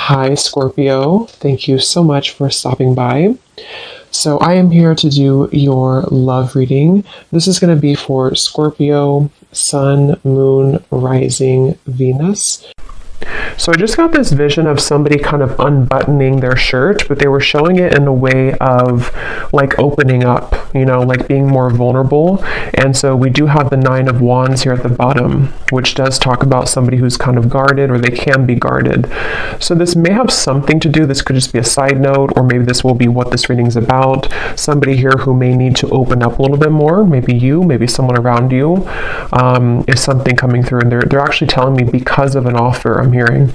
Hi, Scorpio. Thank you so much for stopping by. So, I am here to do your love reading. This is going to be for Scorpio, Sun, Moon, Rising, Venus. So I just got this vision of somebody kind of unbuttoning their shirt, but they were showing it in a way of like opening up, like being more vulnerable. And so we do have the Nine of Wands here at the bottom, which does talk about somebody who's kind of guarded, or they can be guarded. So this may have something to do, this could just be a side note, or maybe this will be what this reading is about. Somebody here who may need to open up a little bit more, maybe you, maybe someone around you, is something coming through. And they're actually telling me because of an offer I'm hearing.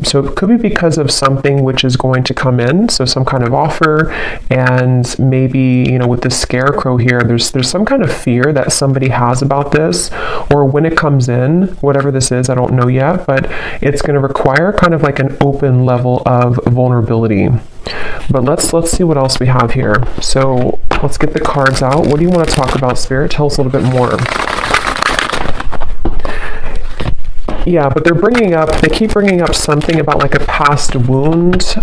So it could be because of something which is going to come in, so some kind of offer, and maybe, with the scarecrow here, there's some kind of fear that somebody has about this, or when it comes in, whatever this is, I don't know yet, but it's going to require kind of like an open level of vulnerability. But let's see what else we have here. So let's get the cards out. What do you want to talk about, Spirit? Tell us a little bit more. Yeah, but they keep bringing up something about like a past wound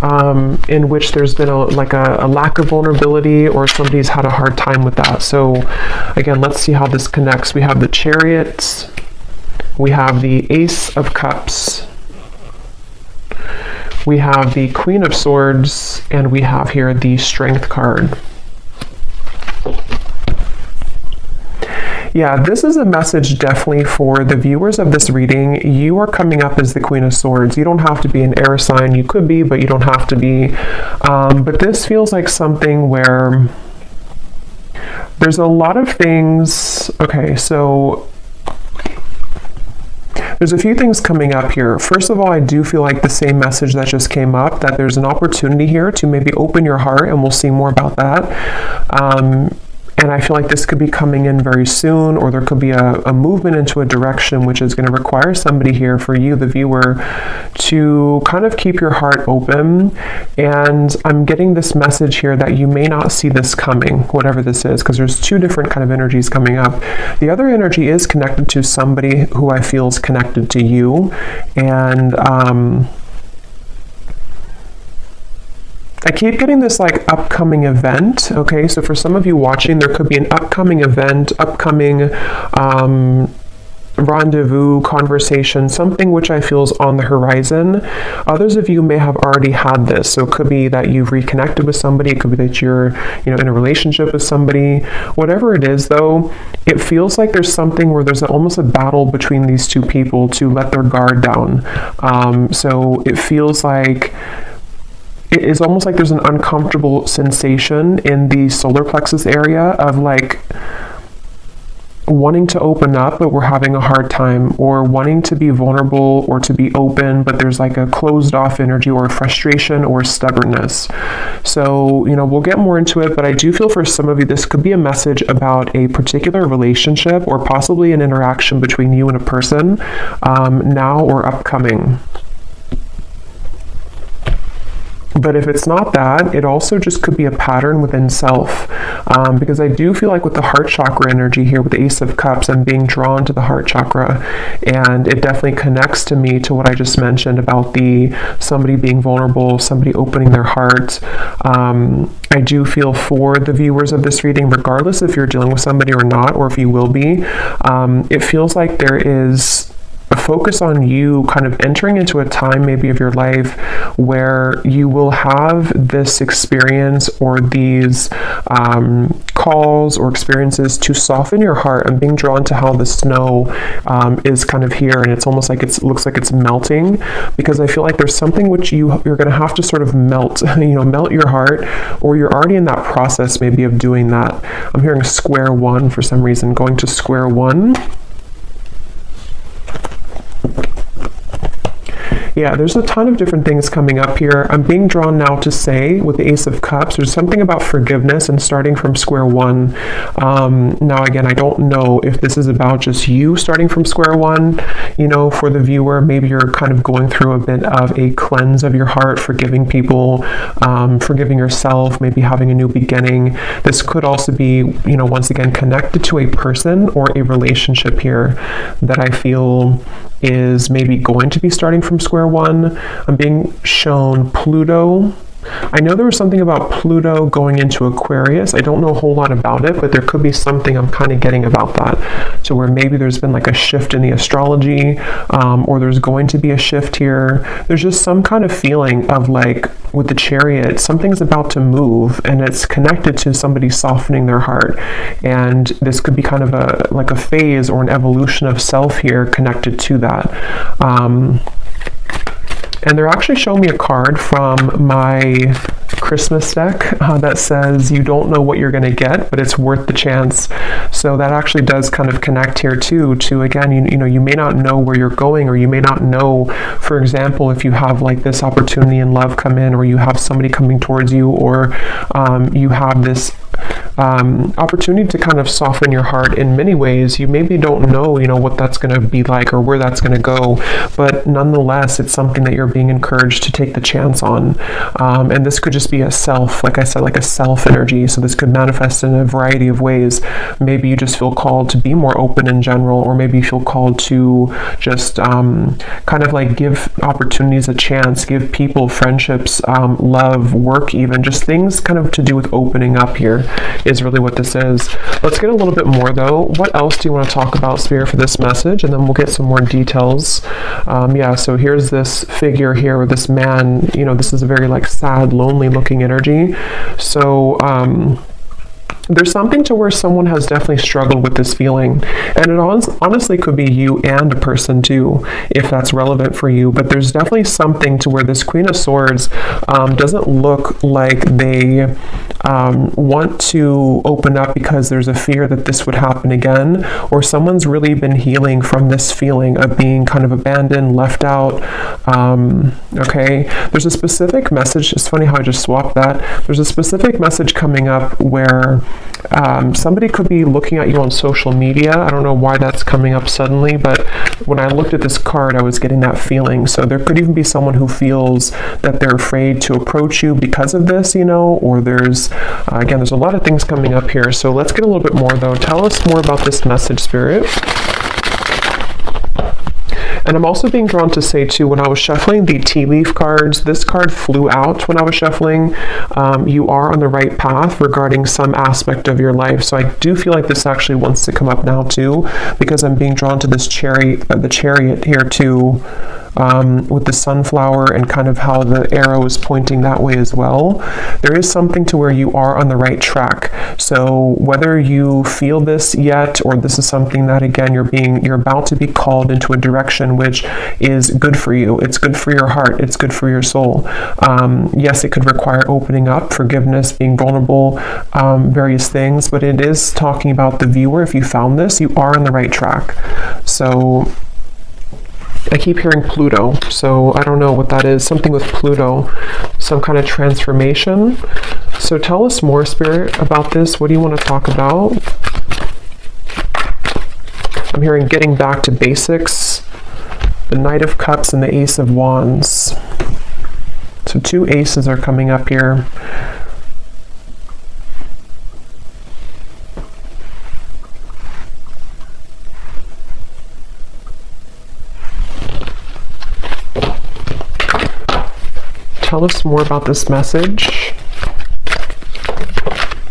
in which there's been a lack of vulnerability, or somebody's had a hard time with that. So again, let's see how this connects. We have the Chariot, we have the Ace of Cups, we have the Queen of Swords, and we have here the Strength card. Yeah, this is a message definitely for the viewers of this reading. You are coming up as the Queen of Swords. You don't have to be an air sign. You could be, but you don't have to be. But this feels like something where there's a lot of things. Okay, so there's a few things coming up here. First of all, I do feel like the same message that just came up, that there's an opportunity here to maybe open your heart, and we'll see more about that. And I feel like this could be coming in very soon, or there could be a movement into a direction which is going to require somebody here, for you, the viewer, to kind of keep your heart open. And I'm getting this message here that you may not see this coming, whatever this is, because there's two different kind of energies coming up. The other energy is connected to somebody who I feel is connected to you. And I keep getting this like upcoming event. Okay, so for some of you watching, there could be an upcoming event, upcoming rendezvous, conversation, something which I feel is on the horizon. Others of you may have already had this. So it could be that you've reconnected with somebody. It could be that you're, in a relationship with somebody. Whatever it is, though, it feels like there's something where there's almost a battle between these two people to let their guard down. So it feels like it is almost like there's an uncomfortable sensation in the solar plexus area of like wanting to open up, but we're having a hard time, or wanting to be vulnerable or to be open, but there's like a closed off energy, or frustration, or stubbornness. So, we'll get more into it, but I do feel for some of you, this could be a message about a particular relationship, or possibly an interaction between you and a person, now or upcoming. But if it's not that, it also just could be a pattern within self. Because I do feel like with the heart chakra energy here, with the Ace of Cups, I'm being drawn to the heart chakra. And it definitely connects to me to what I just mentioned about somebody being vulnerable, somebody opening their heart. I do feel for the viewers of this reading, regardless if you're dealing with somebody or not, or if you will be, it feels like there is a focus on you kind of entering into a time maybe of your life where you will have this experience, or these calls or experiences to soften your heart. I'm being drawn to how the snow is kind of here, and it's almost like it looks like it's melting, because I feel like there's something which you're going to have to sort of melt, melt your heart, or you're already in that process maybe of doing that. I'm hearing square one for some reason, going to square one. Yeah, there's a ton of different things coming up here. I'm being drawn now to say, with the Ace of Cups, there's something about forgiveness and starting from square one. Now, again, I don't know if this is about just you starting from square one, for the viewer. Maybe you're kind of going through a bit of a cleanse of your heart, forgiving people, forgiving yourself, maybe having a new beginning. This could also be, once again, connected to a person or a relationship here that I feel is maybe going to be starting from square one, I'm being shown Pluto. I know there was something about Pluto going into Aquarius. I don't know a whole lot about it, but there could be something I'm kind of getting about that. So where maybe there's been like a shift in the astrology, or there's going to be a shift here. There's just some kind of feeling of like with the Chariot, something's about to move, and it's connected to somebody softening their heart. And this could be kind of like a phase or an evolution of self here connected to that. And they're actually showing me a card from my Christmas deck that says you don't know what you're going to get, but it's worth the chance. So that actually does kind of connect here too, to again, you know, you may not know where you're going, or you may not know, for example, if you have like this opportunity in love come in, or you have somebody coming towards you, or you have this opportunity to kind of soften your heart in many ways. You maybe don't know, you know, what that's going to be like or where that's going to go, but nonetheless, it's something that you're being encouraged to take the chance on. And this could just be a self, like I said, like a self energy. So this could manifest in a variety of ways. Maybe you just feel called to be more open in general, or maybe you feel called to just kind of like give opportunities a chance, give people, friendships, love, work, even just things kind of to do with opening up here is really what this is. Let's get a little bit more though. What else do you want to talk about, Spirit, for this message? And then we'll get some more details. Yeah, so here's this figure here with this man. You know, this is a very like sad, lonely looking energy. So there's something to where someone has definitely struggled with this feeling, and it honestly could be you and a person too, if that's relevant for you. But there's definitely something to where this Queen of Swords doesn't look like they want to open up because there's a fear that this would happen again, or someone's really been healing from this feeling of being kind of abandoned, left out. Okay, there's a specific message. It's funny how I just swapped that. There's a specific message coming up where somebody could be looking at you on social media. I don't know why that's coming up suddenly, but when I looked at this card, I was getting that feeling. So there could even be someone who feels that they're afraid to approach you because of this, you know, or there's, again, there's a lot of things coming up here. So let's get a little bit more though. Tell us more about this message, Spirit. And I'm also being drawn to say too, when I was shuffling the tea leaf cards, this card flew out when I was shuffling. You are on the right path regarding some aspect of your life. So I do feel like this actually wants to come up now too, because I'm being drawn to this the chariot here too. With the sunflower and kind of how the arrow is pointing that way as well. There is something to where you are on the right track. So whether you feel this yet, or this is something that again you're about to be called into a direction which is good for you. It's good for your heart. It's good for your soul. Yes, it could require opening up, forgiveness, being vulnerable, various things, but it is talking about the viewer. If you found this, you are on the right track. So I keep hearing Pluto, so I don't know what that is. Something with Pluto, some kind of transformation. So tell us more, Spirit, about this. What do you want to talk about? I'm hearing getting back to basics, the Knight of Cups and the Ace of Wands. So two aces are coming up here. Tell us more about this message.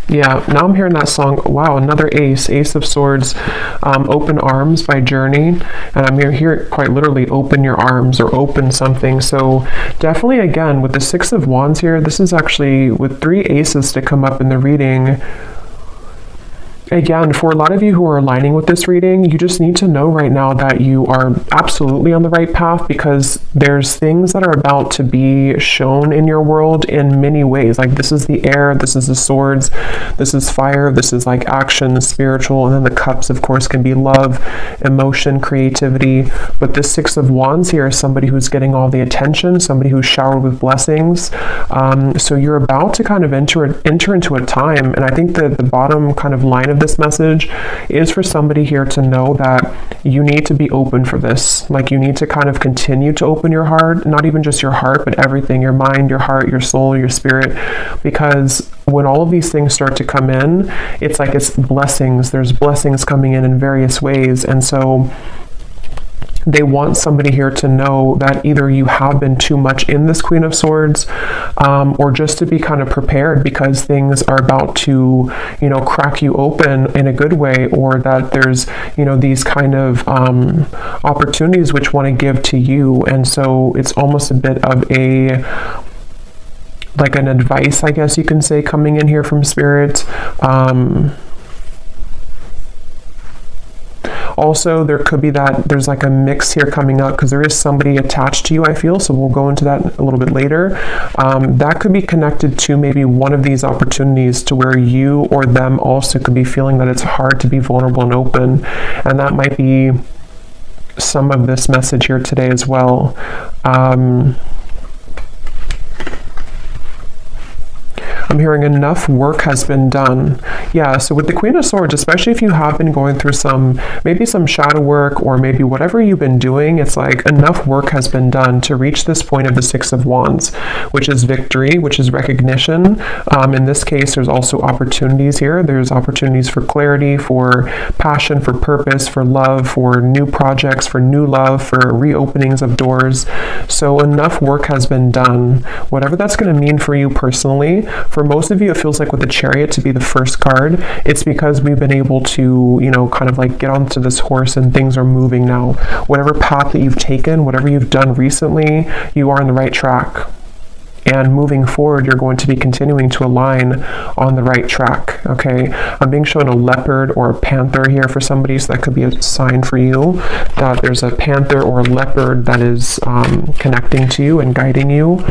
Yeah, now I'm hearing that song. Wow, another ace, Ace of Swords, Open Arms by Journey. And I'm here quite literally, open your arms or open something. So definitely, again, with the Six of Wands here, this is actually with three aces to come up in the reading. Again, for a lot of you who are aligning with this reading, you just need to know right now that you are absolutely on the right path, because there's things that are about to be shown in your world in many ways. Like this is the air, this is the swords, this is fire, this is like action, spiritual, and then the cups, of course, can be love, emotion, creativity. But this Six of Wands here is somebody who's getting all the attention, somebody who's showered with blessings. So you're about to kind of enter into a time, and I think that the bottom kind of line of this message is for somebody here to know that you need to be open for this. Like you need to kind of continue to open your heart, not even just your heart, but everything, your mind, your heart, your soul, your spirit, because when all of these things start to come in, it's like it's blessings. There's blessings coming in various ways. And so they want somebody here to know that either you have been too much in this Queen of Swords, or just to be kind of prepared because things are about to, you know, crack you open in a good way, or that there's, you know, these kind of opportunities which want to give to you. And so it's almost a bit of a, like an advice, I guess you can say, coming in here from Spirit. Also, there could be that there's like a mix here coming up because there is somebody attached to you, I feel. So we'll go into that a little bit later. That could be connected to maybe one of these opportunities to where you or them also could be feeling that it's hard to be vulnerable and open. And that might be some of this message here today as well. I'm hearing enough work has been done. Yeah, so with the Queen of Swords, especially if you have been going through maybe some shadow work, or maybe whatever you've been doing, it's like enough work has been done to reach this point of the Six of Wands, which is victory, which is recognition. In this case, there's also opportunities here. There's opportunities for clarity, for passion, for purpose, for love, for new projects, for new love, for reopenings of doors. So enough work has been done. Whatever that's going to mean for you personally. For most of you, it feels like with the Chariot to be the first card, it's because we've been able to, you know, kind of like get onto this horse and things are moving now. Whatever path that you've taken, whatever you've done recently, you are on the right track. And moving forward, you're going to be continuing to align on the right track, okay? I'm being shown a leopard or a panther here for somebody, so that could be a sign for you that there's a panther or a leopard that is connecting to you and guiding you.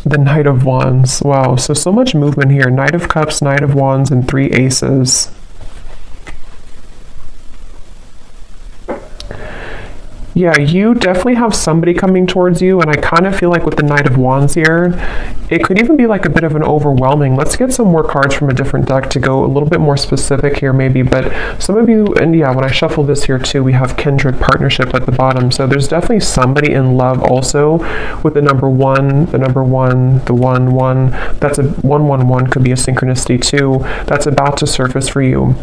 The Knight of Wands. Wow, so much movement here. Knight of Cups, Knight of Wands, and 3 aces. Yeah, you definitely have somebody coming towards you, and I kind of feel like with the Knight of Wands here, it could even be like a bit of an overwhelming. Let's get some more cards from a different deck to go a little bit more specific here maybe, but some of you, and yeah, when I shuffle this here too, we have kindred partnership at the bottom, so there's definitely somebody in love also with the number 1, the 1, that's a 111 could be a synchronicity too, that's about to surface for you.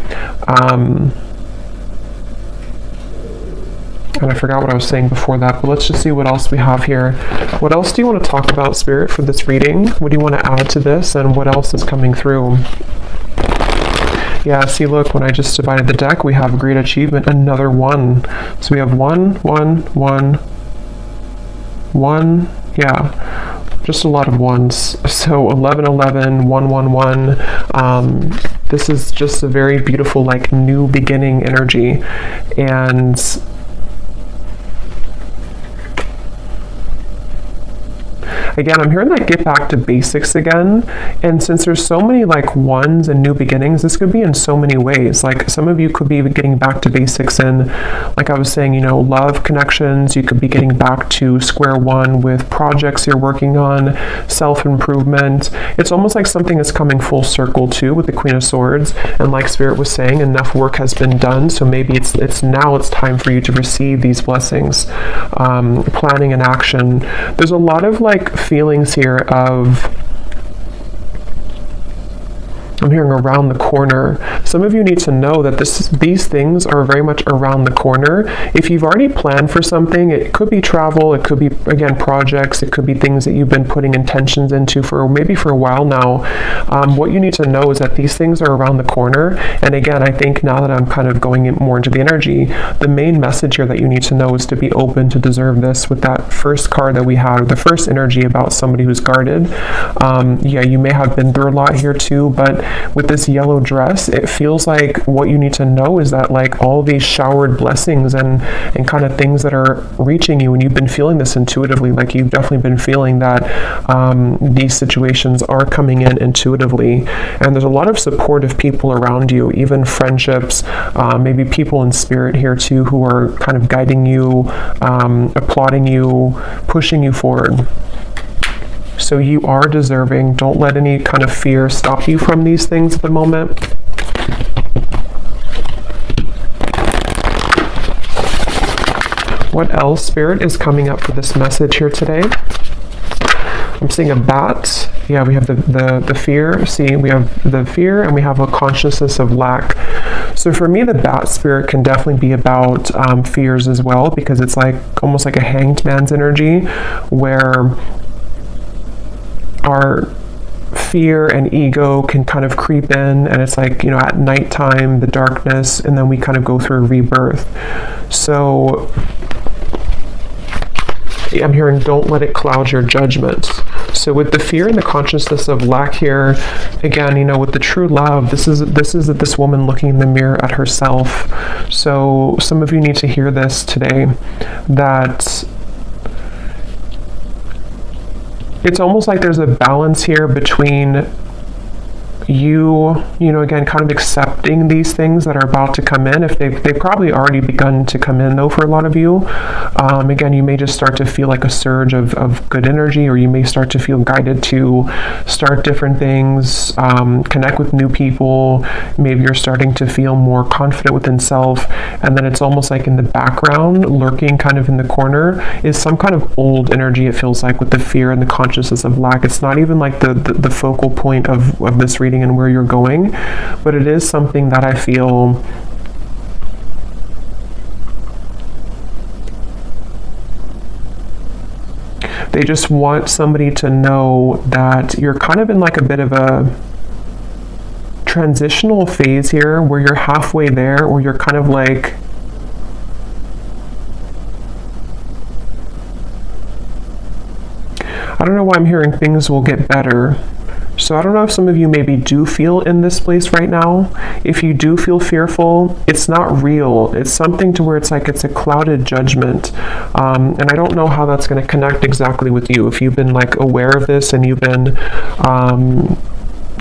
And I forgot what I was saying before that, but let's just see what else we have here. What else do you want to talk about, Spirit, for this reading? What do you want to add to this, and what else is coming through? Yeah, see, look, when I just divided the deck, we have a great achievement, another 1. So we have 1, 1, 1, 1, yeah, just a lot of 1s. So 11, 11, 1, 1, 1. This is just a very beautiful, like, new beginning energy. And again, I'm hearing that get back to basics again. And since there's so many like 1s and new beginnings, this could be in so many ways. Like some of you could be getting back to basics in, like I was saying, you know, love connections. You could be getting back to square one with projects you're working on, self-improvement. It's almost like something is coming full circle too with the Queen of Swords. And like Spirit was saying, enough work has been done. So maybe it's now it's time for you to receive these blessings. Planning and action. There's a lot of like feelings here of, I'm hearing around the corner. Some of you need to know that these things are very much around the corner. If you've already planned for something, it could be travel, it could be, again, projects, it could be things that you've been putting intentions into for maybe for a while now. What you need to know is that these things are around the corner. And again, I think now that I'm kind of going more into the energy, the main message here that you need to know is to be open to deserve this with that first card that we had, the first energy about somebody who's guarded. Yeah, you may have been through a lot here too, but with this yellow dress, it feels like what you need to know is that like all these showered blessings and kind of things that are reaching you, and you've been feeling this intuitively, like you've definitely been feeling that these situations are coming in intuitively, and there's a lot of supportive people around you, even friendships, maybe people in spirit here too who are kind of guiding you, applauding you, pushing you forward. So you are deserving. Don't let any kind of fear stop you from these things at the moment. What else, Spirit, is coming up for this message here today? I'm seeing a bat. Yeah, we have the fear. See, we have the fear and we have a consciousness of lack. So for me, the bat spirit can definitely be about fears as well, because it's like almost like a hanged man's energy, where our fear and ego can kind of creep in, and it's like, you know, at nighttime, the darkness, and then we kind of go through a rebirth. So I'm hearing, don't let it cloud your judgment. So with the fear and the consciousness of lack here, again, you know, with the true love, this is this woman looking in the mirror at herself. So some of you need to hear this today, that it's almost like there's a balance here between you know, again, kind of accepting these things that are about to come in. If they've probably already begun to come in though for a lot of you. Again, you may just start to feel like a surge of good energy, or you may start to feel guided to start different things, connect with new people. Maybe you're starting to feel more confident within self, and then it's almost like in the background, lurking kind of in the corner, is some kind of old energy, it feels like, with the fear and the consciousness of lack. It's not even like the focal point of this reading and where you're going, but it is something that I feel they just want somebody to know that you're kind of in like a bit of a transitional phase here, where you're halfway there, or you're kind of like, I don't know why I'm hearing things will get better. So I don't know if some of you maybe do feel in this place right now. If you do feel fearful, it's not real. It's something to where it's like it's a clouded judgment. And I don't know how that's going to connect exactly with you. If you've been like aware of this and you've been,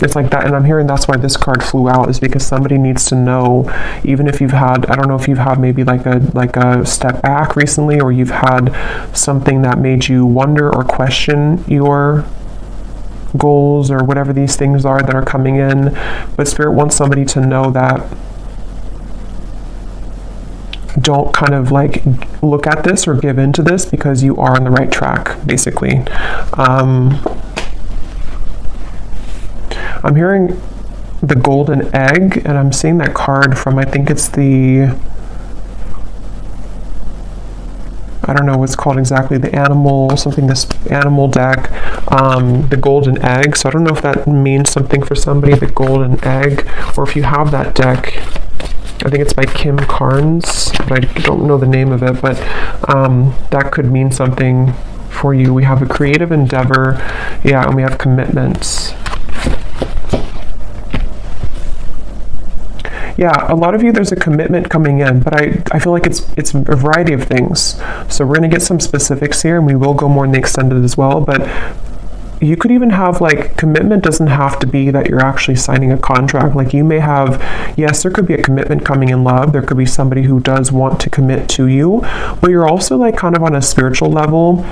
it's like that. And I'm hearing that's why this card flew out, is because somebody needs to know, even if you've had, I don't know if you've had maybe like a step back recently, or you've had something that made you wonder or question your goals or whatever these things are that are coming in. But Spirit wants somebody to know that don't kind of like look at this or give into this, because you are on the right track, basically. I'm hearing the golden egg, and I'm seeing that card from, I think it's the, I don't know what's called exactly, the animal, something, this animal deck, the golden egg. So I don't know if that means something for somebody, the golden egg, or if you have that deck. I think it's by Kim Carnes, but I don't know the name of it, but that could mean something for you. We have a creative endeavor, yeah, and we have commitments. Yeah, a lot of you, there's a commitment coming in, but I feel like it's a variety of things. So we're going to get some specifics here, and we will go more in the extended as well, but you could even have, like, commitment doesn't have to be that you're actually signing a contract. Like, you may have, yes, there could be a commitment coming in love. There could be somebody who does want to commit to you, but you're also like kind of on a spiritual level,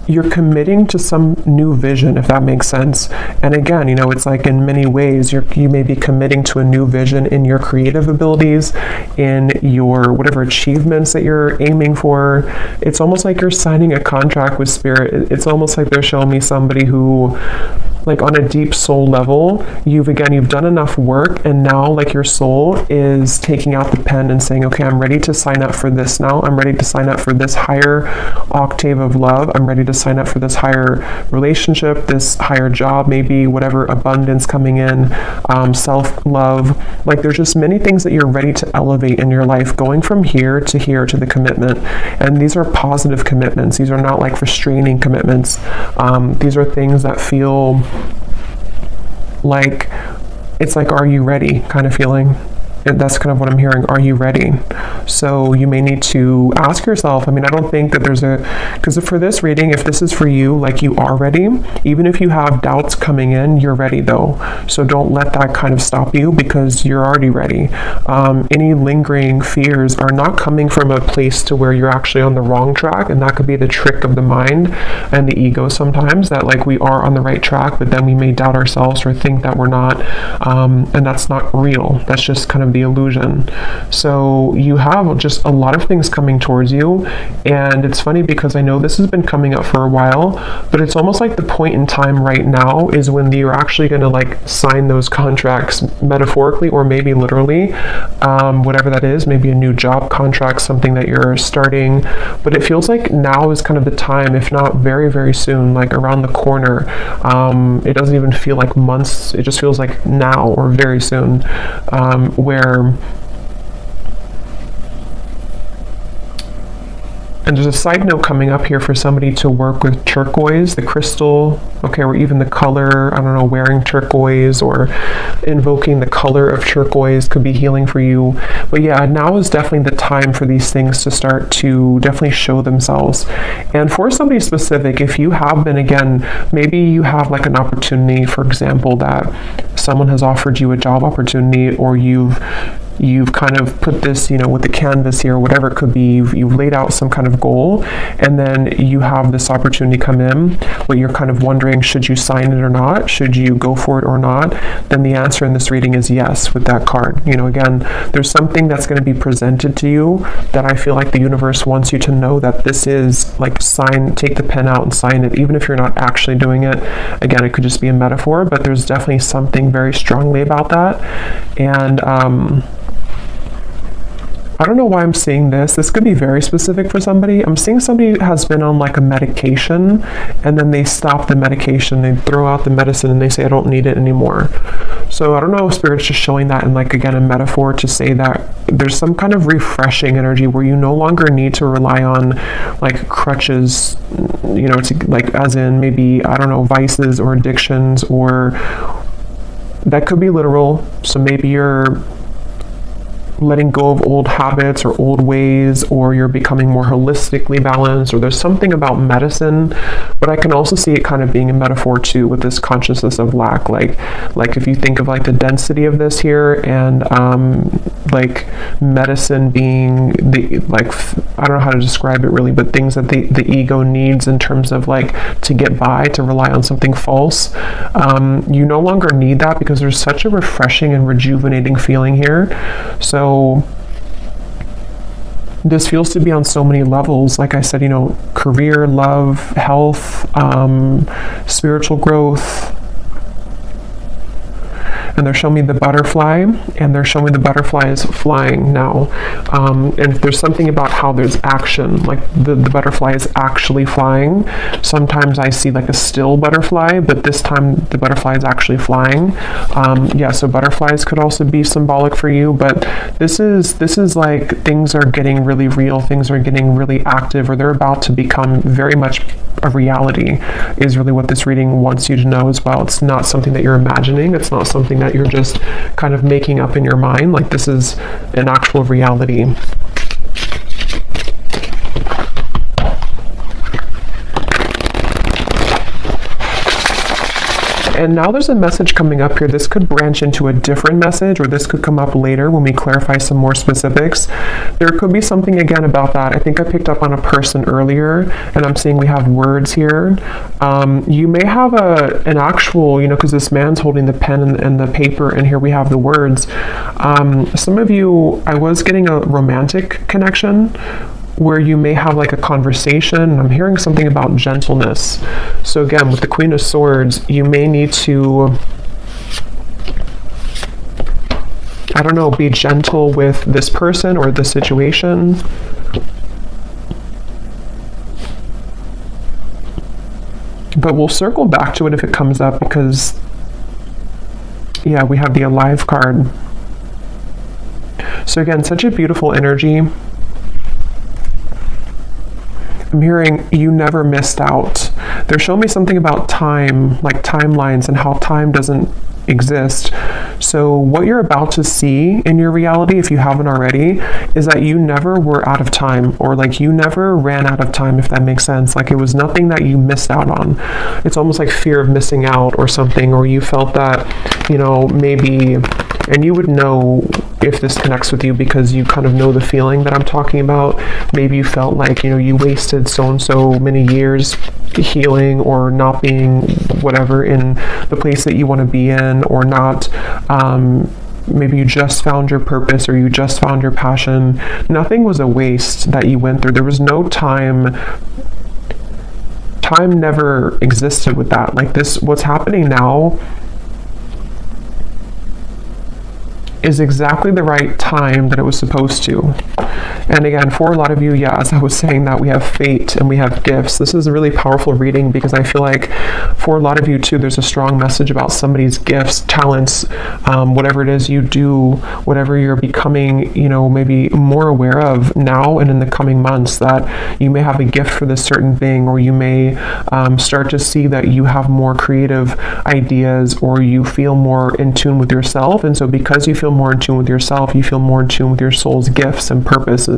you're committing to some new vision, if that makes sense. And again, you know, it's like in many ways, you may be committing to a new vision in your creative abilities, in your whatever achievements that you're aiming for. It's almost like you're signing a contract with Spirit. It's almost like they're showing me somebody who, like, on a deep soul level, you've done enough work, and now, like, your soul is taking out the pen and saying, okay, I'm ready to sign up for this now. I'm ready to sign up for this higher octave of love. I'm ready to sign up for this higher relationship, this higher job, maybe whatever abundance coming in, self-love. Like, there's just many things that you're ready to elevate in your life, going from here to the commitment. And these are positive commitments. These are not like restraining commitments. These are things that feel like, it's like, are you ready kind of feeling. And that's kind of what I'm hearing. Are you ready? So you may need to ask yourself, I mean, I don't think that there's because for this reading, if this is for you, like, you are ready. Even if you have doubts coming in, you're ready though. So don't let that kind of stop you, because you're already ready. Any lingering fears are not coming from a place to where you're actually on the wrong track. And that could be the trick of the mind and the ego sometimes, that like we are on the right track, but then we may doubt ourselves or think that we're not. And that's not real. That's just kind of the illusion. So you have just a lot of things coming towards you. And it's funny because I know this has been coming up for a while, but it's almost like the point in time right now is when you're actually going to like sign those contracts, metaphorically or maybe literally, whatever that is, maybe a new job contract, something that you're starting. But it feels like now is kind of the time, if not very, very soon, like around the corner. It doesn't even feel like months, it just feels like now or very soon, where, and there's a side note coming up here for somebody to work with turquoise, the crystal, okay, or even the color, I don't know, wearing turquoise or invoking the color of turquoise could be healing for you. But yeah, now is definitely the time for these things to start to definitely show themselves. And for somebody specific, if you have been, again, maybe you have like an opportunity, for example, that someone has offered you a job opportunity, or you've kind of put this, you know, with the canvas here, whatever it could be, you've laid out some kind of goal, and then you have this opportunity come in, but you're kind of wondering, should you sign it or not? Should you go for it or not? Then the answer in this reading is yes with that card. You know, again, there's something that's going to be presented to you that I feel like the universe wants you to know that this is like take the pen out and sign it, even if you're not actually doing it. Again, it could just be a metaphor, but there's definitely something very strongly about that. And I don't know why I'm seeing this. This could be very specific for somebody. I'm seeing somebody who has been on like a medication, and then they stop the medication, they throw out the medicine, and they say, I don't need it anymore. So I don't know if Spirit's just showing that in like, again, a metaphor to say that there's some kind of refreshing energy where you no longer need to rely on like crutches, you know, to like, as in maybe, I don't know, vices or addictions, or that could be literal. So maybe you're letting go of old habits or old ways, or you're becoming more holistically balanced, or there's something about medicine. But I can also see it kind of being a metaphor too, with this consciousness of lack, like if you think of like the density of this here, and like medicine being the, like, I don't know how to describe it really, but things that the ego needs in terms of like to get by, to rely on something false. You no longer need that, because there's such a refreshing and rejuvenating feeling here. So this feels to be on so many levels. Like I said, you know, career, love, health, spiritual growth. And they're showing me the butterfly, and they're showing me the butterfly is flying now. And if there's something about how there's action, like the butterfly is actually flying. Sometimes I see like a still butterfly, but this time the butterfly is actually flying. Yeah, so butterflies could also be symbolic for you, but this is like things are getting really real, things are getting really active, or they're about to become very much a reality, is really what this reading wants you to know as well. It's not something that you're imagining. It's not something that you're just kind of making up in your mind. Like, this is an actual reality. And now there's a message coming up here. This could branch into a different message, or this could come up later when we clarify some more specifics. There could be something again about that. I think I picked up on a person earlier, and I'm seeing we have words here. You may have an actual, you know, because this man's holding the pen and the paper, and here we have the words. Some of you, I was getting a romantic connection, where you may have like a conversation. I'm hearing something about gentleness. So again, with the Queen of Swords, you may need to, I don't know, be gentle with this person or the situation. But we'll circle back to it if it comes up, because yeah, we have the Alive card. So again, such a beautiful energy. I'm hearing you never missed out. They're showing me something about time, like timelines, and how time doesn't exist. So what you're about to see in your reality, if you haven't already, is that you never were out of time, or like you never ran out of time, if that makes sense. Like, it was nothing that you missed out on. It's almost like fear of missing out or something, or you felt that, you know, maybe, and you would know if this connects with you because you kind of know the feeling that I'm talking about. Maybe you felt like, you know, you wasted so and so many years healing, or not being whatever in the place that you want to be in, or not maybe you just found your purpose or you just found your passion. Nothing was a waste that you went through. There was no time. Time never existed with that. Like this, what's happening now is exactly the right time that it was supposed to. And again, for a lot of you, yeah, as I was saying that, we have fate and we have gifts. This is a really powerful reading because I feel like for a lot of you too, there's a strong message about somebody's gifts, talents, whatever it is you do, whatever you're becoming, you know, maybe more aware of now and in the coming months, that you may have a gift for this certain thing, or you may start to see that you have more creative ideas, or you feel more in tune with yourself. And so because you feel more in tune with yourself, you feel more in tune with your soul's gifts and purposes.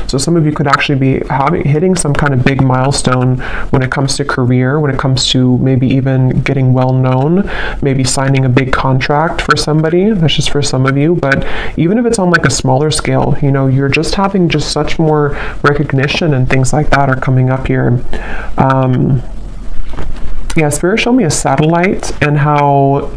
So some of you could actually be hitting some kind of big milestone when it comes to career, when it comes to maybe even getting well known, maybe signing a big contract for somebody. That's just for some of you. But even if it's on like a smaller scale, you know, you're just having just such more recognition and things like that are coming up here. Yeah, Spirit showed me a satellite and how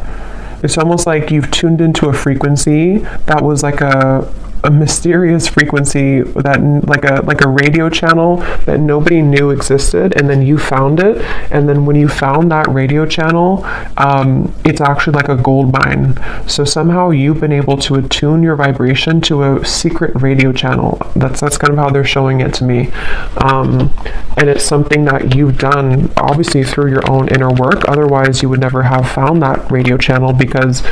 it's almost like you've tuned into a frequency that was like a mysterious frequency, that like a radio channel that nobody knew existed, and then you found it. And then when you found that radio channel, it's actually like a gold mine. So somehow you've been able to attune your vibration to a secret radio channel. That's kind of how they're showing it to me. And it's something that you've done obviously through your own inner work. Otherwise you would never have found that radio channel, because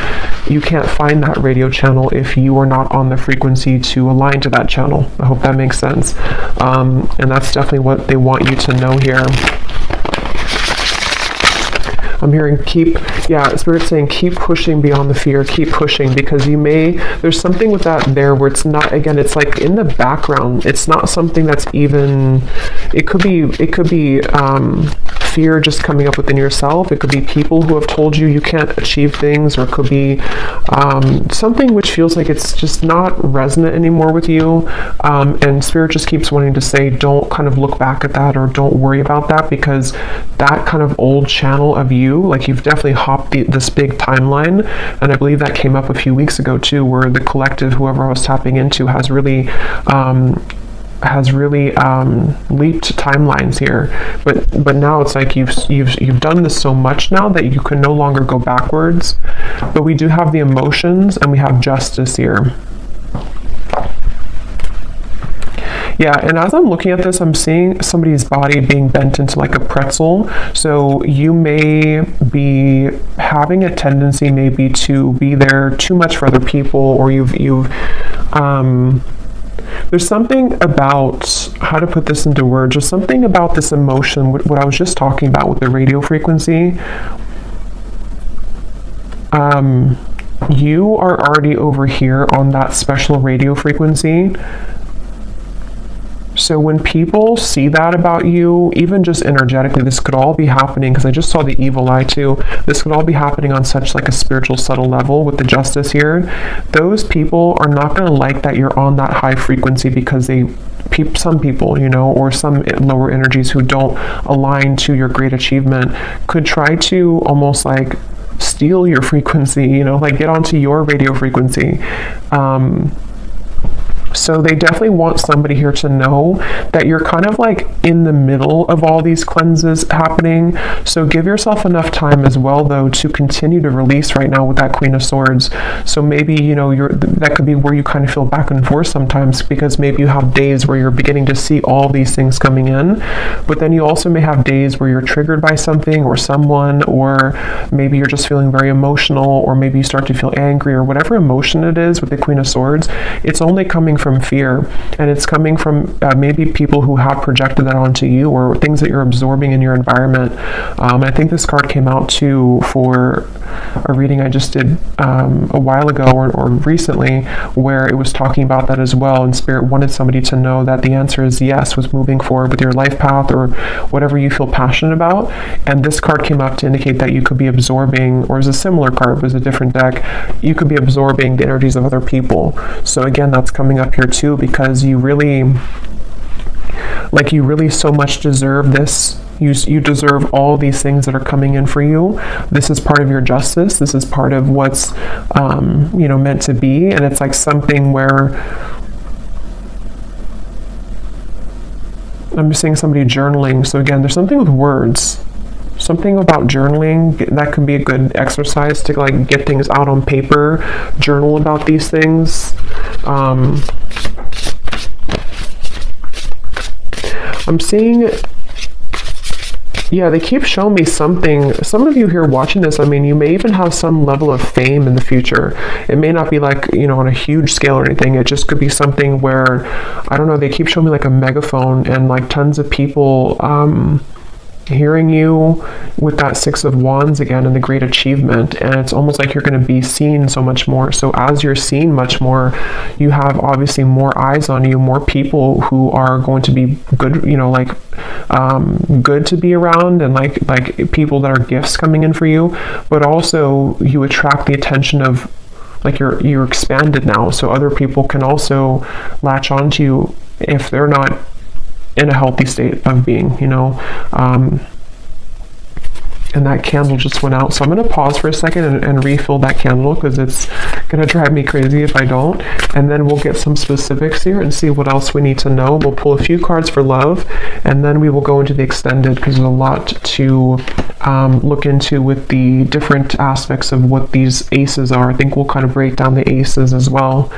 you can't find that radio channel if you are not on the frequency to align to that channel. I hope that makes sense. And that's definitely what they want you to know here. I'm hearing Spirit's saying keep pushing beyond the fear, keep pushing, because there's something with that there where it's not, again, it's like in the background. It's not something that's even, it could be fear just coming up within yourself. It could be people who have told you can't achieve things, or it could be something which feels like it's just not resonant anymore with you. And Spirit just keeps wanting to say, don't kind of look back at that, or don't worry about that, because that kind of old channel of you, like you've definitely hopped this big timeline. And I believe that came up a few weeks ago too, where the collective, whoever I was tapping into, has really leaped timelines here. But now it's like you've done this so much now that you can no longer go backwards. But we do have the emotions and we have justice here. Yeah, and as I'm looking at this, I'm seeing somebody's body being bent into like a pretzel. So you may be having a tendency maybe to be there too much for other people, or there's something about, how to put this into words, there's something about this emotion, what I was just talking about with the radio frequency. You are already over here on that special radio frequency. So when people see that about you, even just energetically, this could all be happening, because I just saw the evil eye too. This could all be happening on such like a spiritual subtle level with the justice here. Those people are not going to like that you're on that high frequency, because some people, you know, or some lower energies who don't align to your great achievement could try to almost like steal your frequency, you know, like get onto your radio frequency. So they definitely want somebody here to know that you're kind of like in the middle of all these cleanses happening. So give yourself enough time as well, though, to continue to release right now with that Queen of Swords. So maybe, you know, that could be where you kind of feel back and forth sometimes, because maybe you have days where you're beginning to see all these things coming in, but then you also may have days where you're triggered by something or someone, or maybe you're just feeling very emotional, or maybe you start to feel angry, or whatever emotion it is with the Queen of Swords. It's only coming from fear, and it's coming from maybe people who have projected that onto you, or things that you're absorbing in your environment. I think this card came out too for a reading I just did a while ago or recently, where it was talking about that as well, and Spirit wanted somebody to know that the answer is yes, with moving forward with your life path or whatever you feel passionate about. And this card came up to indicate that you could be absorbing, or is a similar card, but it's a different deck, you could be absorbing the energies of other people. So again, that's coming up here too, because you really so much deserve this You deserve all these things that are coming in for you. This is part of your justice. This is part of what's, you know, meant to be. And it's like something where I'm just seeing somebody journaling. So again, there's something with words. Something about journaling that could be a good exercise to like get things out on paper, journal about these things. I'm seeing, yeah, they keep showing me something. Some of you here watching this, I mean, you may even have some level of fame in the future. It may not be like, you know, on a huge scale or anything. It just could be something where, I don't know, they keep showing me like a megaphone and like tons of people hearing you with that Six of Wands again and the great achievement. And it's almost like you're going to be seen so much more. So as you're seen much more, you have obviously more eyes on you, more people who are going to be good, you know, like good to be around, and like people that are gifts coming in for you. But also you attract the attention of, like, you're expanded now, so other people can also latch onto you if they're not in a healthy state of being, you know. And that candle just went out, so I'm going to pause for a second and refill that candle, because it's going to drive me crazy if I don't. And then we'll get some specifics here and see what else we need to know. We'll pull a few cards for love, and then we will go into the extended, because there's a lot to look into with the different aspects of what these aces are. I think we'll kind of break down the aces as well.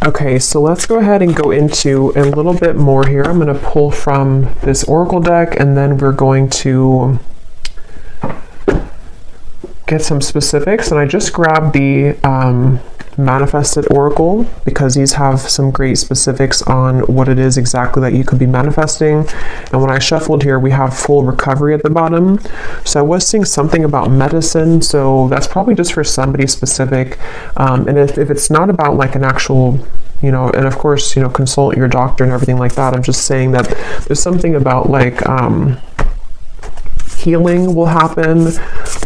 Okay, so let's go ahead and go into a little bit more here. I'm going to pull from this oracle deck, and then we're going to get some specifics. And I just grabbed the manifested oracle, because these have some great specifics on what it is exactly that you could be manifesting. And when I shuffled here, we have full recovery at the bottom. So I was seeing something about medicine, so that's probably just for somebody specific. And if it's not about like an actual, you know, and of course, you know, consult your doctor and everything like that. I'm just saying that there's something about like healing will happen,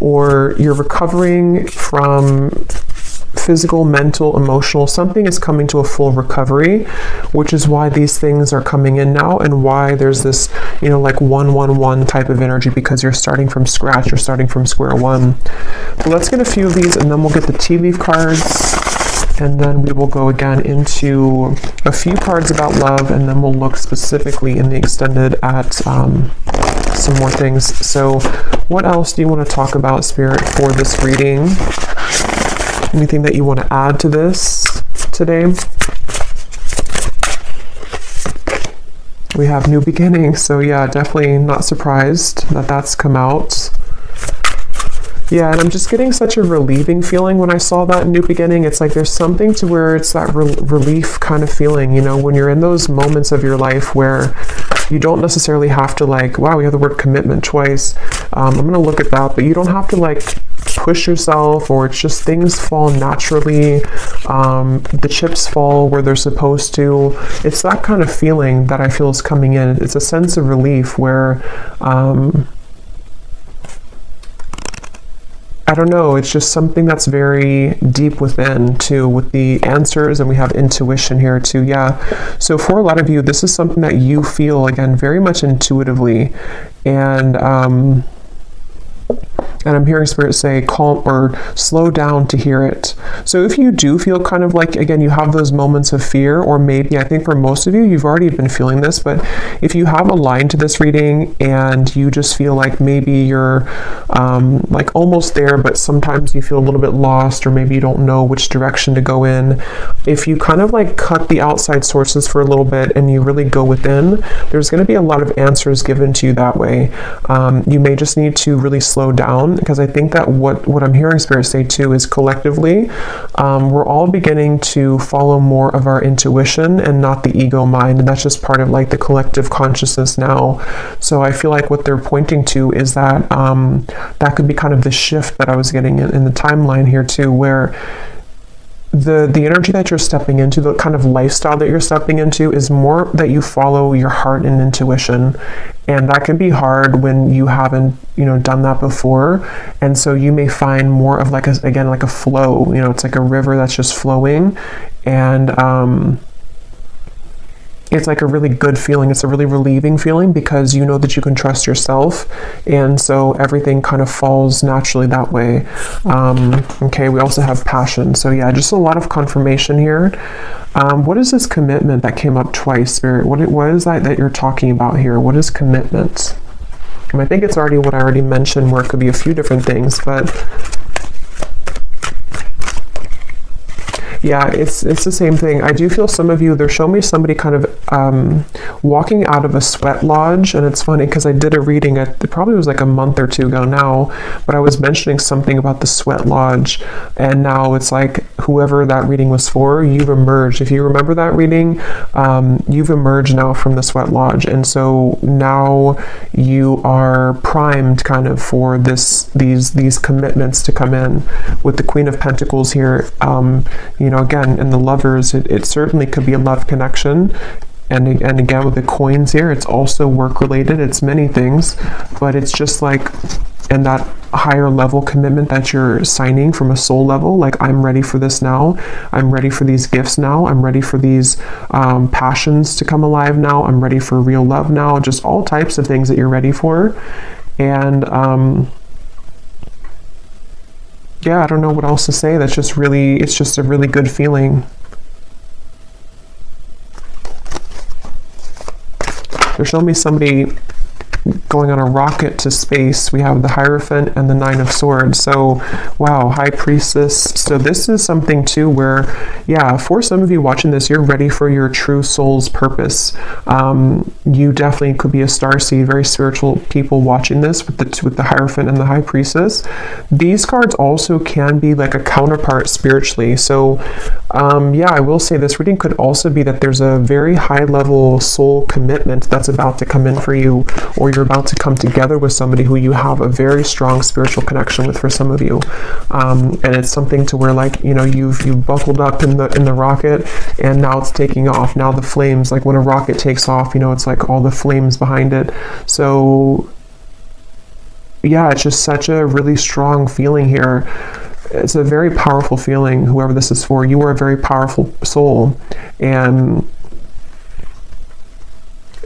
or you're recovering from physical, mental, emotional, something is coming to a full recovery, which is why these things are coming in now, and why there's this, you know, like 111 type of energy, because you're starting from scratch, you're starting from square one. So let's get a few of these, and then we'll get the tea leaf cards, and then we will go again into a few cards about love, and then we'll look specifically in the extended at some more things. So what else do you want to talk about, Spirit, for this reading? Anything that you want to add to this today? We have new beginnings, so yeah, definitely not surprised that that's come out. Yeah, and I'm just getting such a relieving feeling when I saw that new beginning. It's like there's something to where it's that relief kind of feeling, you know, when you're in those moments of your life where you don't necessarily have to like, wow, we have the word commitment twice. I'm going to look at that, but you don't have to like push yourself, or it's just things fall naturally. The chips fall where they're supposed to. It's that kind of feeling that I feel is coming in. It's a sense of relief where, I don't know, it's just something that's very deep within too, with the answers, and we have intuition here too. Yeah, so for a lot of you, this is something that you feel, again, very much intuitively, and I'm hearing Spirit say calm or slow down to hear it. So if you do feel kind of like, again, you have those moments of fear, or maybe, I think for most of you, you've already been feeling this, but if you have a line to this reading and you just feel like maybe you're like almost there, but sometimes you feel a little bit lost, or maybe you don't know which direction to go in, if you kind of like cut the outside sources for a little bit and you really go within, there's going to be a lot of answers given to you that way. You may just need to really slow down, because I think that what I'm hearing Spirit say too is collectively, we're all beginning to follow more of our intuition and not the ego mind, and that's just part of like the collective consciousness now. So I feel like what they're pointing to is that that could be kind of the shift that I was getting in the timeline here too, where the energy that you're stepping into, the kind of lifestyle that you're stepping into, is more that you follow your heart and intuition. And that can be hard when you haven't, you know, done that before. And so you may find more of like again, like a flow, you know, it's like a river that's just flowing. And it's like a really good feeling. It's a really relieving feeling because you know that you can trust yourself, and so everything kind of falls naturally that way. Okay, we also have passion. So yeah, just a lot of confirmation here. What is this commitment that came up twice, Spirit? What is that you're talking about here? What is commitment? I think it's already what I already mentioned, where it could be a few different things, but yeah, it's the same thing. I do feel some of you, they're showing me somebody kind of walking out of a sweat lodge. And it's funny because I did a reading, it probably was like a month or two ago now, but I was mentioning something about the sweat lodge. And now it's like whoever that reading was for, you've emerged. If you remember that reading, you've emerged now from the sweat lodge. And so now you are primed kind of for these commitments to come in. With the Queen of Pentacles here, you know, again, in the lovers, it certainly could be a love connection. And again, with the coins here, it's also work related. It's many things, but it's just like in that higher level commitment that you're signing from a soul level, like I'm ready for this now. I'm ready for these gifts now. I'm ready for these passions to come alive now. I'm ready for real love now. Just all types of things that you're ready for. And yeah, I don't know what else to say. That's just really, it's just a really good feeling. They're showing me somebody going on a rocket to space. We have the Hierophant and the Nine of Swords. So, wow, High Priestess. So this is something too where, yeah, for some of you watching this, you're ready for your true soul's purpose. You definitely could be a starseed, very spiritual people watching this with the Hierophant and the High Priestess. These cards also can be like a counterpart spiritually. So, yeah, I will say this reading could also be that there's a very high level soul commitment that's about to come in for you, or you're about to come together with somebody who you have a very strong spiritual connection with for some of you. And it's something to where, like, you know, you've buckled up in the rocket, and now it's taking off. Now the flames, like when a rocket takes off, you know, it's like all the flames behind it. So yeah, it's just such a really strong feeling here. It's a very powerful feeling, whoever this is for. You are a very powerful soul, and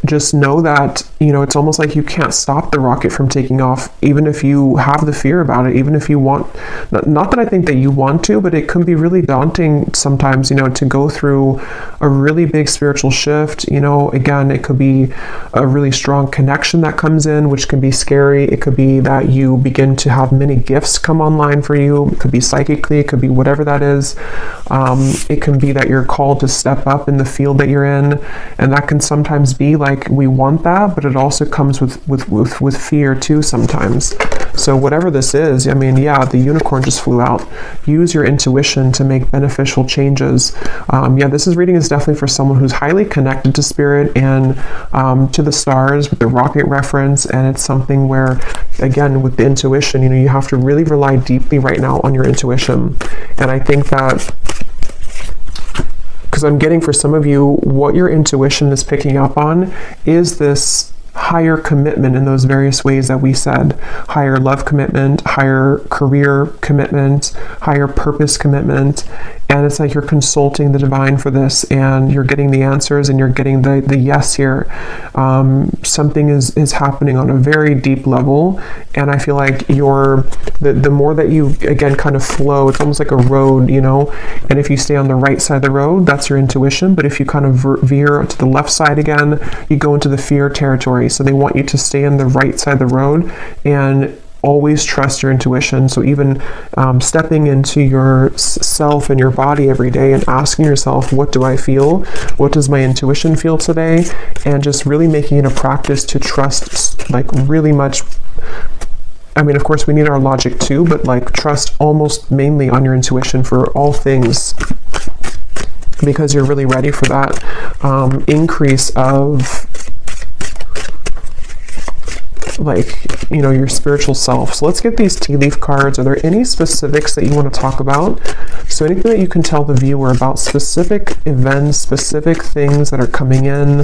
just know that, you know, it's almost like you can't stop the rocket from taking off, even if you have the fear about it, even if you want, not that I think that you want to, but it can be really daunting sometimes, you know, to go through a really big spiritual shift. You know, again, it could be a really strong connection that comes in, which can be scary. It could be that you begin to have many gifts come online for you. It could be psychically, it could be whatever that is. It can be that you're called to step up in the field that you're in, and that can sometimes be like, we want that, but it also comes with fear too sometimes. So whatever this is, I mean, yeah, the unicorn just flew out. Use your intuition to make beneficial changes. Yeah, this reading is definitely for someone who's highly connected to spirit and to the stars with the rocket reference. And it's something where, again, with the intuition, you know, you have to really rely deeply right now on your intuition. And I think that, because I'm getting for some of you, what your intuition is picking up on is this higher commitment in those various ways that we said. Higher love commitment, higher career commitment, higher purpose commitment. And it's like you're consulting the divine for this, and you're getting the answers, and you're getting the yes here. Something is happening on a very deep level, and I feel like the more that you, again, kind of flow, it's almost like a road, you know, and if you stay on the right side of the road, that's your intuition, but if you kind of veer to the left side again, you go into the fear territory. So they want you to stay on the right side of the road and always trust your intuition. So even stepping into your self and your body every day and asking yourself, what do I feel? What does my intuition feel today? And just really making it a practice to trust, like, really much. I mean, of course, we need our logic too, but like trust almost mainly on your intuition for all things, because you're really ready for that increase of, like, you know, your spiritual self. So let's get these tea leaf cards. Are there any specifics that you want to talk about? So anything that you can tell the viewer about specific events, specific things that are coming in,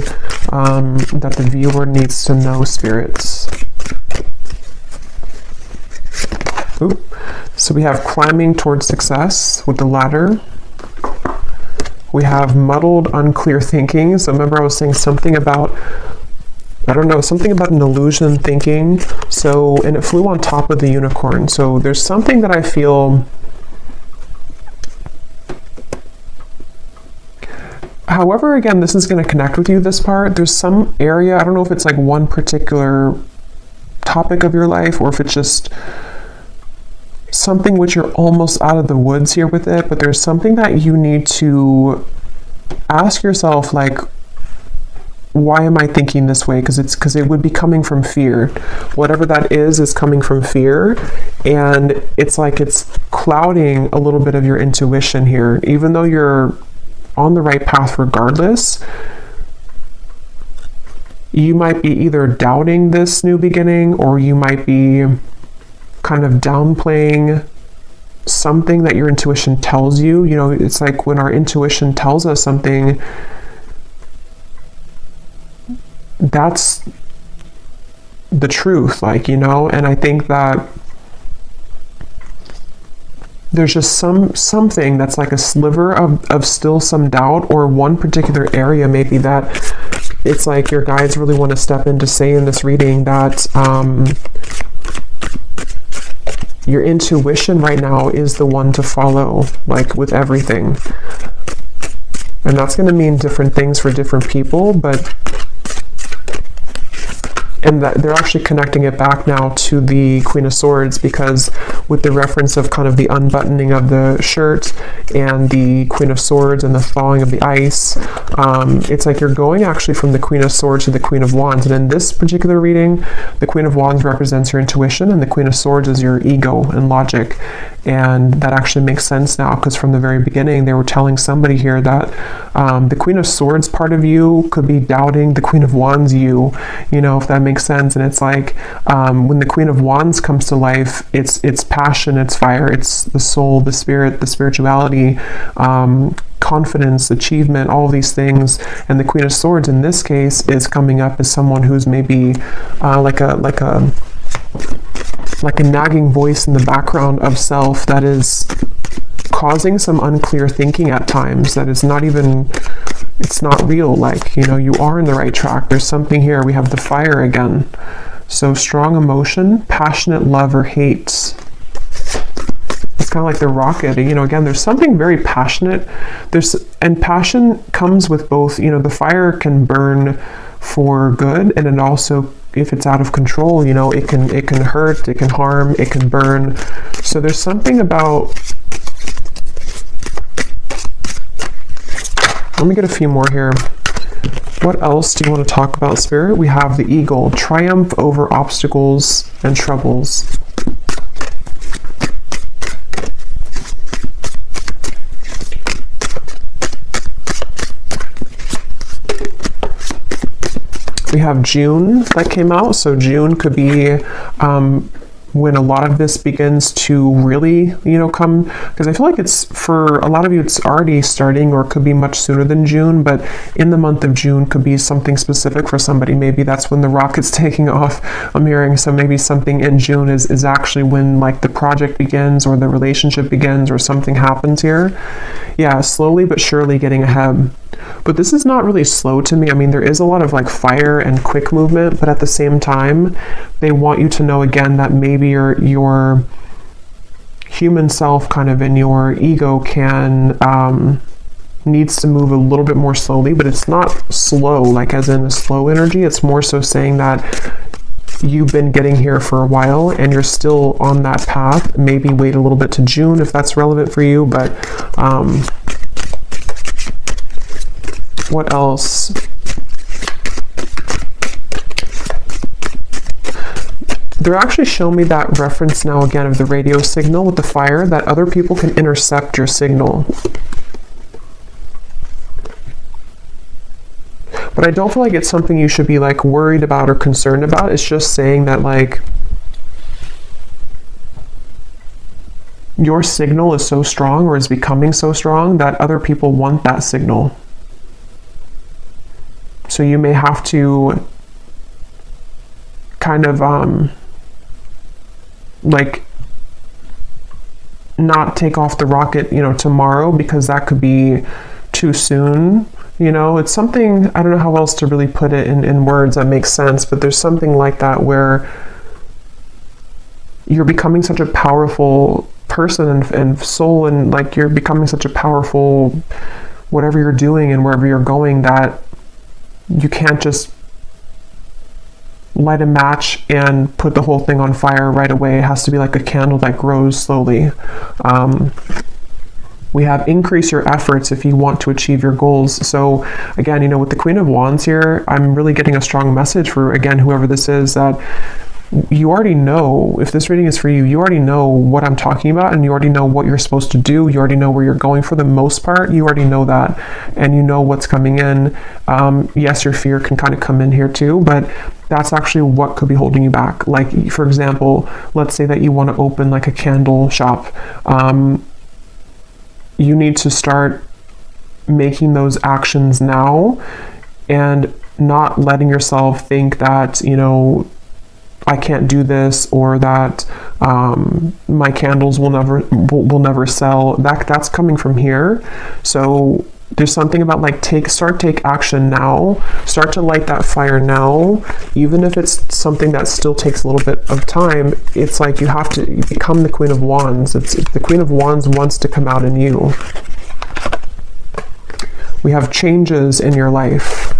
that the viewer needs to know, spirits. Ooh. So we have climbing towards success with the ladder. We have muddled, unclear thinking. So remember I was saying something about, I don't know, something about an illusion thinking. So, and it flew on top of the unicorn. So there's something that I feel, however, again, this is going to connect with you, this part. There's some area, I don't know if it's like one particular topic of your life or if it's just something which you're almost out of the woods here with it, but there's something that you need to ask yourself, like, why am I thinking this way? Because it would be coming from fear. Whatever that is coming from fear, and it's like it's clouding a little bit of your intuition here, even though you're on the right path regardless. You might be either doubting this new beginning, or you might be kind of downplaying something that your intuition tells you. You know, it's like when our intuition tells us something, that's the truth, like, you know. And I think that there's just something that's like a sliver of still some doubt, or one particular area maybe that it's like your guides really want to step in to say in this reading that your intuition right now is the one to follow, like with everything. And that's going to mean different things for different people, but and that they're actually connecting it back now to the Queen of Swords, because with the reference of kind of the unbuttoning of the shirt and the Queen of Swords and the thawing of the ice, it's like you're going actually from the Queen of Swords to the Queen of Wands. And in this particular reading, the Queen of Wands represents your intuition and the Queen of Swords is your ego and logic. And that actually makes sense now, because from the very beginning they were telling somebody here that the Queen of Swords part of you could be doubting the Queen of Wands you know, if that makes sense. And it's like when the Queen of Wands comes to life, it's passion, it's fire, it's the soul, the spirit, the spirituality, confidence, achievement, all of these things. And the Queen of Swords in this case is coming up as someone who's maybe like a nagging voice in the background of self that is causing some unclear thinking at times that is not even, it's not real. Like, you know, you are in the right track. There's something here. We have the fire again. So strong emotion, passionate love or hate. It's kind of like the rocket, you know, again, there's something very passionate. And passion comes with both, you know, the fire can burn for good, and it also, if it's out of control, you know, it can hurt, it can harm, it can burn. So there's something about, let me get a few more here. What else do you want to talk about, Spirit? We have the eagle, triumph over obstacles and troubles. We have June that came out. So June could be when a lot of this begins to really, you know, come, because I feel like it's, for a lot of you, it's already starting, or it could be much sooner than June, but in the month of June could be something specific for somebody. Maybe that's when the rocket's taking off, I'm hearing. So maybe something in June is actually when like the project begins, or the relationship begins, or something happens here. Yeah, slowly but surely getting ahead. But this is not really slow to me. I mean, there is a lot of like fire and quick movement, but at the same time, they want you to know again that maybe your human self kind of in your ego can needs to move a little bit more slowly, but it's not slow, like as in a slow energy. It's more so saying that you've been getting here for a while and you're still on that path. Maybe wait a little bit to June if that's relevant for you, but what else? They're actually showing me that reference now again of the radio signal with the fire, that other people can intercept your signal. But I don't feel like it's something you should be like worried about or concerned about. It's just saying that like your signal is so strong, or is becoming so strong, that other people want that signal. So you may have to kind of like not take off the rocket, you know, tomorrow, because that could be too soon. You know, it's something, I don't know how else to really put it in words that makes sense, but there's something like that where you're becoming such a powerful person and soul, and like you're becoming such a powerful whatever you're doing and wherever you're going, that you can't just light a match and put the whole thing on fire right away. It has to be like a candle that grows slowly. We have increase your efforts if you want to achieve your goals. So again, you know, with the Queen of Wands here, I'm really getting a strong message for, again, whoever this is, that you already know, if this reading is for you, you already know what I'm talking about, and you already know what you're supposed to do. You already know where you're going for the most part. You already know that, and you know what's coming in. Yes, your fear can kind of come in here too, but that's actually what could be holding you back. Like, for example, let's say that you want to open like a candle shop. You need to start making those actions now and not letting yourself think that, you know, I can't do this, or that my candles will never sell. That's coming from here. So there's something about like take action now. Start to light that fire now, even if it's something that still takes a little bit of time. It's like you have to become the Queen of Wands. It's the Queen of Wands wants to come out in you. We have changes in your life.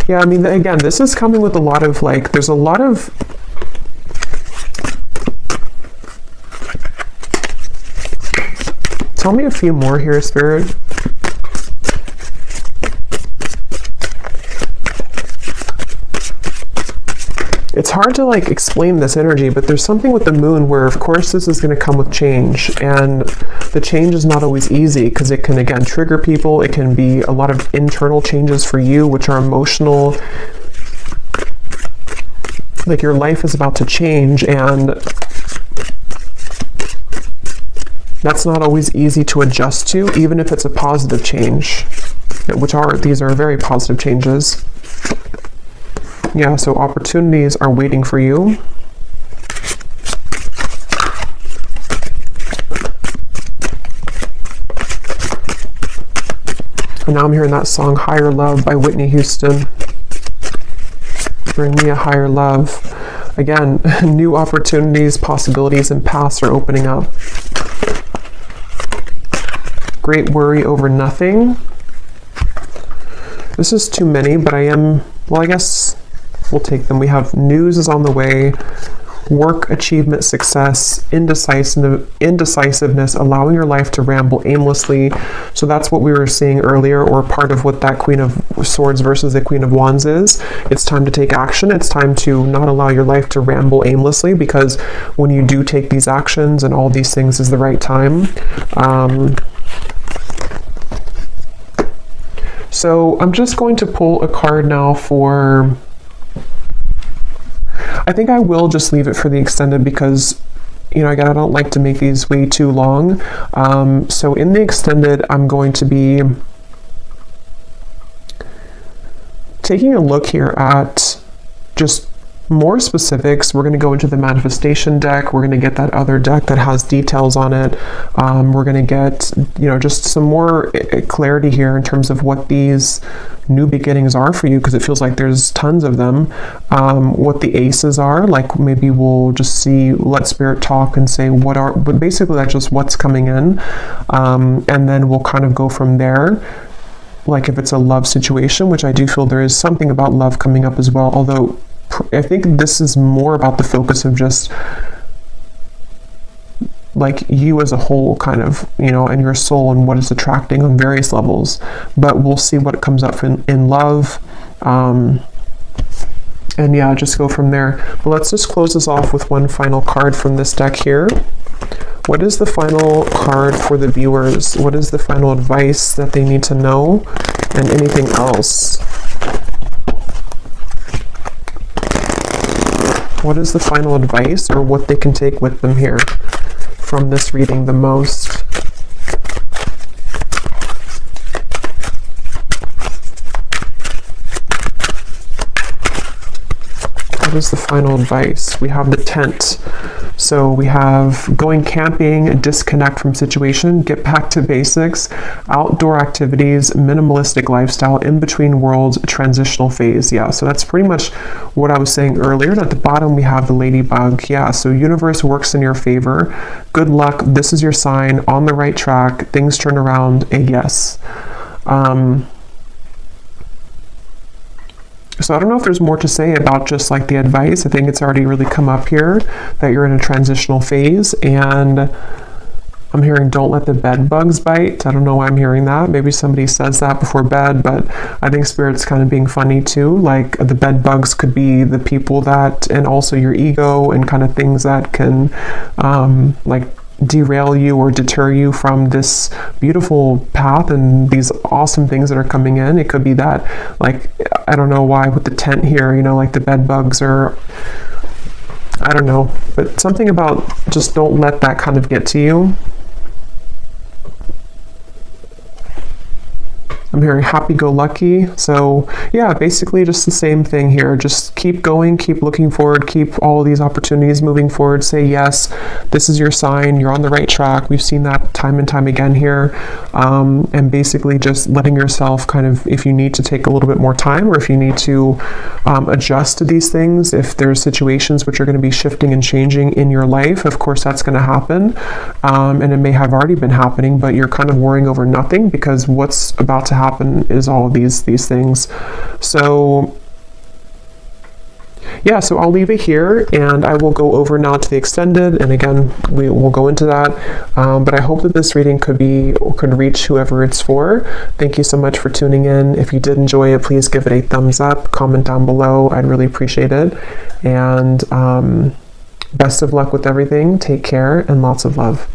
Yeah, I mean, again, this is coming with a lot of like, there's a lot of tell me a few more here, Spirit. It's hard to like explain this energy, but there's something with the moon where, of course, this is going to come with change, and the change is not always easy because it can, again, trigger people. It can be a lot of internal changes for you, which are emotional. Like your life is about to change, and that's not always easy to adjust to, even if it's a positive change, these are very positive changes. Yeah, so opportunities are waiting for you. And now I'm hearing that song, Higher Love by Whitney Houston. Bring me a higher love. Again, new opportunities, possibilities, and paths are opening up. Great worry over nothing. This is too many, but I guess we'll take them. We have news is on the way, work, achievement, success, indecisiveness, allowing your life to ramble aimlessly. So that's what we were seeing earlier, or part of what that Queen of Swords versus the Queen of Wands is. It's time to take action. It's time to not allow your life to ramble aimlessly, because when you do take these actions and all these things is the right time. So I'm just going to pull a card now for, I think I will just leave it for the extended because, you know, again, I don't like to make these way too long. So in the extended, I'm going to be taking a look here at just more specifics. We're going to go into the manifestation deck. We're going to get that other deck that has details on it. We're going to get, you know, just some more clarity here in terms of what these new beginnings are for you, because it feels like there's tons of them. What the aces are, like maybe we'll just see, let Spirit talk and say but basically that's just what's coming in. And then we'll kind of go from there. Like if it's a love situation, which I do feel there is something about love coming up as well, although I think this is more about the focus of just like you as a whole, kind of, you know, and your soul and what it's attracting on various levels. But we'll see what comes up in love. And yeah, just go from there. But let's just close this off with one final card from this deck here. What is the final card for the viewers? What is the final advice that they need to know, and anything else? What is the final advice, or what they can take with them here from this reading the most? What is the final advice? We have the tent. So we have going camping, disconnect from situation, get back to basics, outdoor activities, minimalistic lifestyle, in between worlds, transitional phase. Yeah, so that's pretty much what I was saying earlier. And at the bottom we have the ladybug. Yeah, so universe works in your favor. Good luck. This is your sign, on the right track. Things turn around. A yes. So I don't know if there's more to say about just like the advice. I think it's already really come up here that you're in a transitional phase, and I'm hearing don't let the bed bugs bite. I don't know why I'm hearing that. Maybe somebody says that before bed, but I think Spirit's kind of being funny too. Like the bed bugs could be the people that, and also your ego and kind of things that can like derail you or deter you from this beautiful path and these awesome things that are coming in. It could be that, like, I don't know why with the tent here, you know, like the bed bugs, or I don't know, but something about just don't let that kind of get to you. I'm hearing happy-go-lucky. So yeah, basically just the same thing here. Just keep going, keep looking forward, keep all these opportunities moving forward. Say yes, this is your sign, you're on the right track. We've seen that time and time again here. And basically just letting yourself kind of, if you need to take a little bit more time, or if you need to adjust to these things, if there's situations which are going to be shifting and changing in your life, of course that's going to happen. And it may have already been happening, but you're kind of worrying over nothing, because what's about to happen is all of these things. So yeah, so I'll leave it here, and I will go over now to the extended, and again we will go into that, but I hope that this reading could reach whoever it's for. Thank you so much for tuning in. If you did enjoy it, please give it a thumbs up, comment down below. I'd really appreciate it, and best of luck with everything. Take care and lots of love.